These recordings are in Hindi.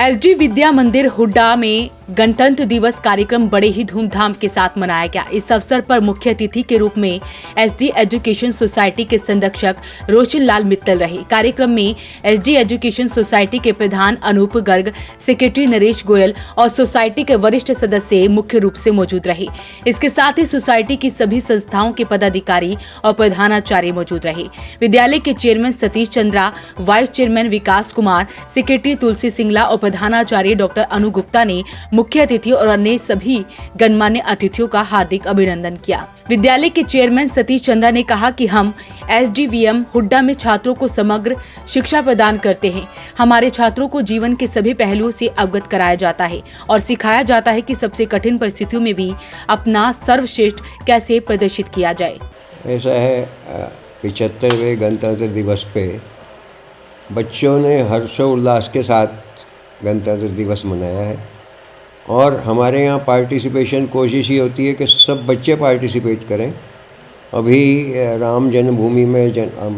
एसडी विद्या मंदिर हुड्डा में गणतंत्र दिवस कार्यक्रम बड़े ही धूमधाम के साथ मनाया गया। इस अवसर पर मुख्य अतिथि के रूप में एसडी एजुकेशन सोसाइटी के संरक्षक रोशन लाल मित्तल रहे। कार्यक्रम में एसडी एजुकेशन सोसाइटी के प्रधान अनूप गर्ग, सेक्रेटरी नरेश गोयल और सोसाइटी के वरिष्ठ सदस्य मुख्य रूप से मौजूद रहे। इसके साथ ही सोसाइटी की सभी संस्थाओं के पदाधिकारी और प्रधानाचार्य मौजूद रहे। विद्यालय के chairman Satish Chandra, vice chairman Vikas Kumar, secretary Tulsi Singla और प्रधानाचार्य डॉक्टर अनु गुप्ता ने मुख्य अतिथि और अन्य सभी गणमान्य अतिथियों का हार्दिक अभिनंदन किया। विद्यालय के चेयरमैन सतीश चंद्रा ने कहा कि हम एसडीवीएम हुड्डा में छात्रों को समग्र शिक्षा प्रदान करते हैं। हमारे छात्रों को जीवन के सभी पहलुओं से अवगत कराया जाता है और सिखाया जाता है कि सबसे कठिन परिस्थितियों में भी अपना सर्वश्रेष्ठ कैसे प्रदर्शित किया जाए। ऐसा है 75वें गणतंत्र दिवस पे बच्चों ने हर्षोल्लास के साथ गणतंत्र दिवस मनाया है और हमारे यहाँ पार्टिसिपेशन कोशिश ही होती है कि सब बच्चे पार्टिसिपेट करें। अभी राम जन्मभूमि में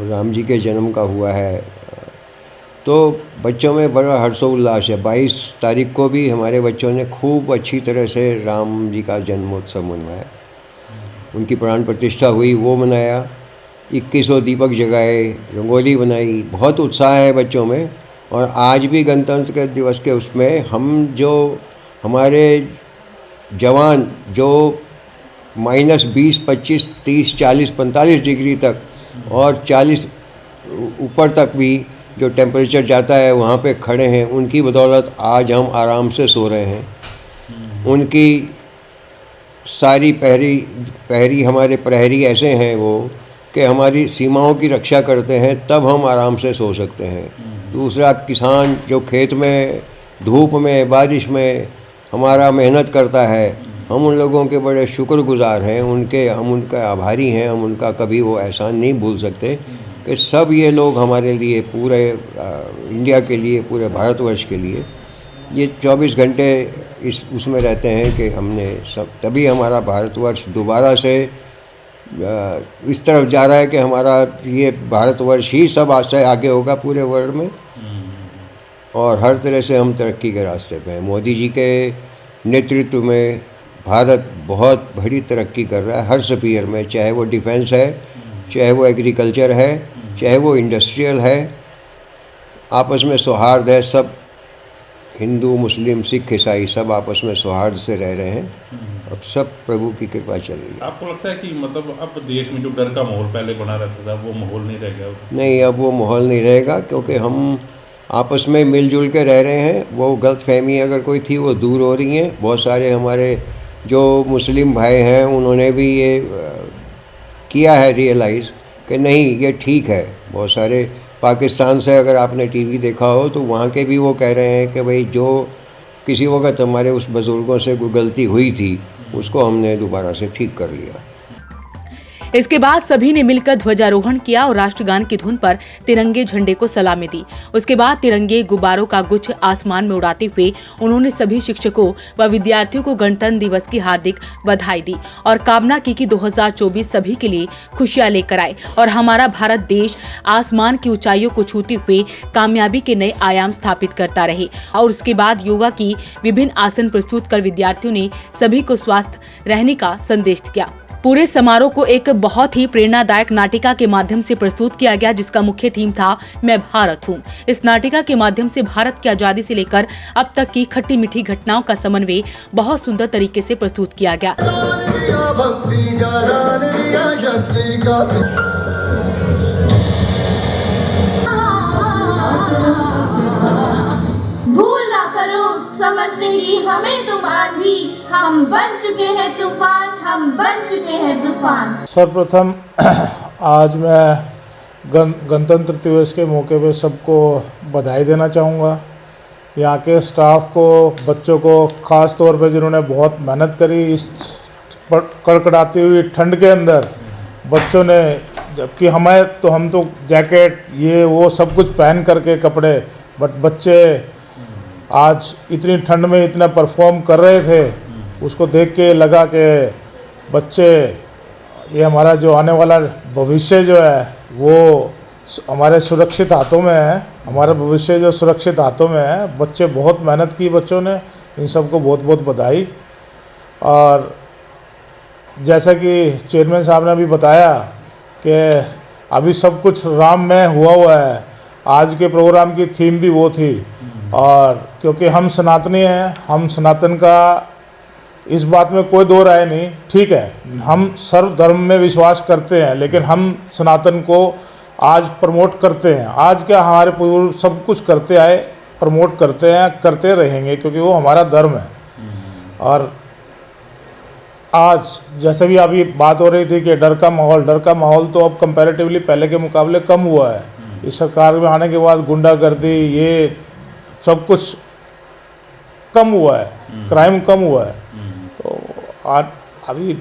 राम जी के जन्म का हुआ है तो बच्चों में बड़ा हर्षोल्लास है। 22 तारीख को भी हमारे बच्चों ने खूब अच्छी तरह से राम जी का जन्मोत्सव मनवाया, उनकी प्राण प्रतिष्ठा हुई, वो मनाया। 2100 दीपक जगाए, रंगोली बनाई, बहुत उत्साह है बच्चों में। और आज भी गणतंत्र के दिवस के उसमें हम जो हमारे जवान जो -20, 25, 30, 40, 45 डिग्री तक और 40 ऊपर तक भी जो टेम्परेचर जाता है वहाँ पे खड़े हैं, उनकी बदौलत आज हम आराम से सो रहे हैं। उनकी सारी प्रहरी हमारे प्रहरी ऐसे हैं वो कि हमारी सीमाओं की रक्षा करते हैं, तब हम आराम से सो सकते हैं। दूसरा, किसान जो खेत में धूप में बारिश में हमारा मेहनत करता है, हम उन लोगों के बड़े शुक्रगुजार हैं, हम उनका आभारी हैं। हम उनका कभी वो एहसान नहीं भूल सकते कि सब ये लोग हमारे लिए, पूरे इंडिया के लिए, पूरे भारतवर्ष के लिए ये 24 घंटे उसमें रहते हैं कि हमने सब, तभी हमारा भारतवर्ष दोबारा से इस तरफ जा रहा है कि हमारा ये भारतवर्ष ही सब आज से आगे होगा पूरे वर्ल्ड में और हर तरह से हम तरक्की के रास्ते पे हैं। मोदी जी के नेतृत्व में भारत बहुत बड़ी तरक्की कर रहा है हर स्फीयर में, चाहे वो डिफेंस है, चाहे वो एग्रीकल्चर है, चाहे वो इंडस्ट्रियल है। आपस में सौहार्द है, सब हिंदू मुस्लिम सिख ईसाई सब आपस में सौहार्द से रह रहे हैं। अब सब प्रभु की कृपा चल रही है। आपको लगता है कि मतलब अब देश में जो डर का माहौल पहले बना रहता था वो माहौल नहीं रह गया? नहीं, अब वो माहौल नहीं रहेगा क्योंकि हम आपस में मिलजुल के रह रहे हैं। वो गलतफहमी अगर कोई थी वो दूर हो रही हैं। बहुत सारे हमारे जो मुस्लिम भाई हैं उन्होंने भी ये किया है रियलाइज़ कि नहीं ये ठीक है। बहुत सारे पाकिस्तान से अगर आपने टीवी देखा हो तो वहाँ के भी वो कह रहे हैं कि भाई जो किसी वक्त हमारे उस बुज़ुर्गों से कोई गलती हुई थी उसको हमने दोबारा से ठीक कर लिया। इसके बाद सभी ने मिलकर ध्वजारोहण किया और राष्ट्रगान की धुन पर तिरंगे झंडे को सलामी दी। उसके बाद तिरंगे गुब्बारों का गुच्छ आसमान में उड़ाते हुए उन्होंने सभी शिक्षकों व विद्यार्थियों को गणतंत्र दिवस की हार्दिक बधाई दी और कामना की कि 2024 सभी के लिए खुशियां लेकर आए और हमारा भारत देश आसमान की ऊंचाइयों को छूते हुए कामयाबी के नए आयाम स्थापित करता रहे। और उसके बाद योगा की विभिन्न आसन प्रस्तुत कर विद्यार्थियों ने सभी को स्वस्थ रहने का संदेश दिया। पूरे समारोह को एक बहुत ही प्रेरणादायक नाटिका के माध्यम से प्रस्तुत किया गया जिसका मुख्य थीम था मैं भारत हूँ। इस नाटिका के माध्यम से भारत की आजादी से लेकर अब तक की खट्टी मीठी घटनाओं का समन्वय बहुत सुंदर तरीके से प्रस्तुत किया गया। समझने की हमें तुम आंधी, हम बन चुके हैं तूफान, हम बन चुके हैं तूफान। सर्वप्रथम आज मैं गणतंत्र दिवस के मौके पे सबको बधाई देना चाहूँगा। यहाँ के स्टाफ को, बच्चों को, ख़ास तौर पे जिन्होंने बहुत मेहनत करी इस कड़कड़ाती हुई ठंड के अंदर। बच्चों ने, जबकि हम तो जैकेट ये वो सब कुछ पहन करके कपड़े, बट बच्चे आज इतनी ठंड में इतना परफॉर्म कर रहे थे। उसको देख के लगा कि बच्चे, ये हमारा जो आने वाला भविष्य जो है वो हमारे सुरक्षित हाथों में है। हमारा भविष्य जो सुरक्षित हाथों में है। बच्चे बहुत मेहनत की, बच्चों ने, इन सबको बहुत बहुत बधाई। और जैसा कि चेयरमैन साहब ने अभी बताया कि अभी सब कुछ राममय हुआ है, आज के प्रोग्राम की थीम भी वो थी। और क्योंकि हम सनातनी हैं, हम सनातन का इस बात में कोई दो राय नहीं, ठीक है, हम सर्व धर्म में विश्वास करते हैं, लेकिन हम सनातन को आज प्रमोट करते हैं। आज क्या, हमारे पूर्व सब कुछ करते आए, प्रमोट करते हैं, करते रहेंगे, क्योंकि वो हमारा धर्म है। और आज जैसे भी अभी बात हो रही थी कि डर का माहौल तो अब कंपैरेटिवली पहले के मुकाबले कम हुआ है। इस सरकार में आने के बाद गुंडागर्दी, ये सब कुछ कम हुआ है, क्राइम कम हुआ है। तो अभी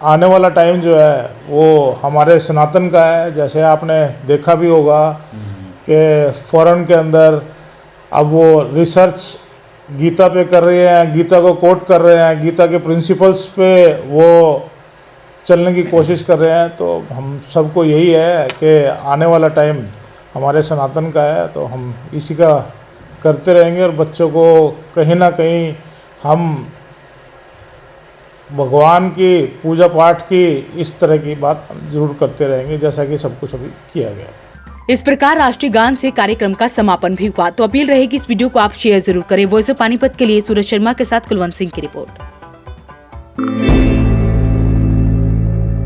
आने वाला टाइम जो है वो हमारे सनातन का है। जैसे आपने देखा भी होगा कि फॉरेन के अंदर अब वो रिसर्च गीता पे कर रहे हैं, गीता को कोट कर रहे हैं, गीता के प्रिंसिपल्स पे वो चलने की कोशिश कर रहे हैं। तो हम सबको यही है कि आने वाला टाइम हमारे सनातन का है, तो हम इसी का करते रहेंगे। और बच्चों को कहीं ना कहीं हम भगवान की पूजा पाठ की इस तरह की बात जरूर करते रहेंगे, जैसा कि सब कुछ अभी किया गया। इस प्रकार राष्ट्रीय गान से कार्यक्रम का समापन भी हुआ। तो अपील रहेगी इस वीडियो को आप शेयर जरूर करें। वॉइस ऑफ पानीपत के लिए सूरज शर्मा के साथ कुलवंत सिंह की रिपोर्ट।